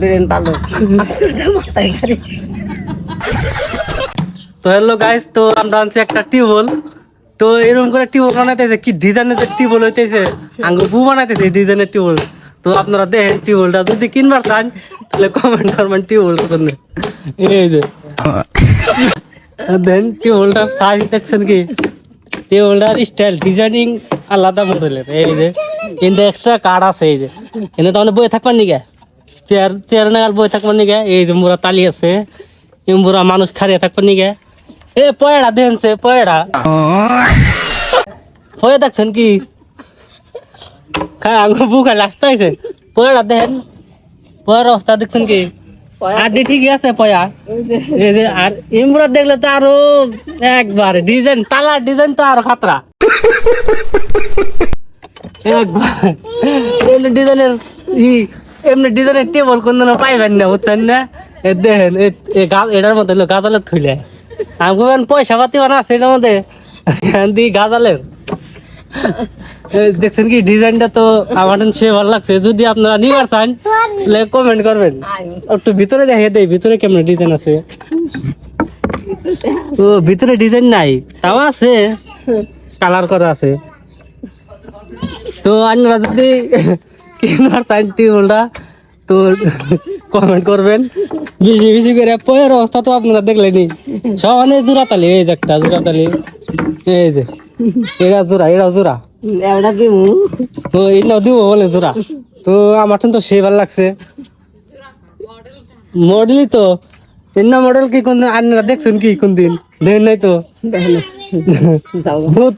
Brain ভালো। তো hello guys, তো আমরা আনছি একটা টিউবওয়েল। তো এরকম করে টিউবওয়েল বানাইতেছে, কি ডিজাইনের যে টিউবওয়েল হইতেছে, আঙ্গুর বু বানাইতেছে ডিজাইনের টিউবওয়েল। তো আপনারা দেখেন টিউবওয়েলটা যদি কিনবার চান তাহলে কমেন্ট করবেন টিউবওয়েল জন্য। এই যে দেন টিউবওয়েলটা সাইজ দেখছেন কি, টিউবওয়েলটার স্টাইল ডিজাইনিং আলাদা মডেলের। এই যে কিন্তু এক্সট্রা কার্ড আছে, এই যে এনে তো বই থাকবার নিগে চেয়ার নাগাল বই থাকবার নিগে। এই যে মোরা তালি আছে, এমবুরা মানুষ খারিয়া থাকবার নিগে। এ পয়ড়া দেনছে পয়ড়া হয়ে দেখছেন কি আঙ্গুর বুকা লাগতে আছে। পয়ড়া দেন, পয়ের অবস্থা দেখছেন কি, আড্ডি ঠিকই আছে পয়া। এই যে আর এমবুরা দেখলে তো আরো একবার ডিজাইন, তালার ডিজাইন তো আরো খাতরা একবার ডিজাইনের এমনি ডিজাইনের টেবল কোন দিনও পাইবেন না, বুঝছেন না? দেখেন এটার মধ্যে গাজালের থইলে আমি পয়সা পাতি না সেটার মধ্যে দি গাজালের। দেখছেন কি ডিজাইনটা তো আমার সে ভালো লাগছে। যদি আপনারা নিবার চান তাহলে কমেন্ট করবেন। একটু ভিতরে দেখে দেই ভিতরে কেমন ডিজাইন আছে। তো ভিতরে ডিজাইন নাই, তাও আছে কালার করা আছে। তো আপনারা যদি কিনবার চান টিউবওয়েলটা তো কমেন্ট করবেন বেশি বেশি করে। পয়ের অবস্থা তো আপনারা দেখলেনি, সব অনেক জোড়াতালি। এই যে একটা জোড়াতালি, এই যে এটা জোড়া, এটা জোড়া, তো এটা দিব বলে জোড়া। তো আমার তো সে ভালো লাগছে মডেলই তো। এর মডেল কি কোন আপনারা দেখছেন কি কোন দিন দেখেন নাই তো?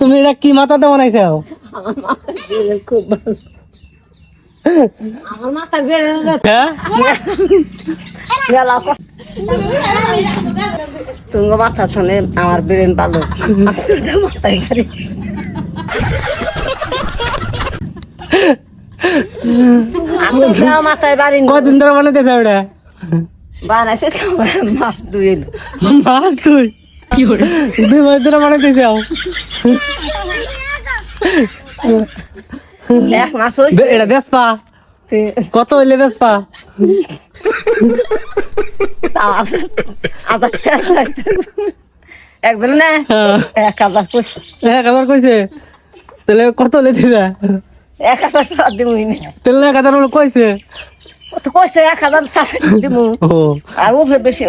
তুমি এটা কি মাথাতে বানাইছো? খুব ভালো। আমার মাথা তুমি মাথা শোনে আমার ব্রেন ভালো। মাথায় গাড়ি মাথায় বাড়ি কদিন ধরে বানাইতেছে ওটা? বানাইছে তো মাস দুই এলো। মাস দুই? কি করে 2 মাস ধরে বানাইতেছে? এক মাস হয়েছে। এটা বেসপা কত হইলে বেসপা? একদিন না 1000 কইছে। 1000 কইছে? তাহলে কত হলে দিবে? 1000 দিমুই না। তাহলে 1000 হলো কইছে? তো কইছে 1000 দিমু। ও আর ও বেশি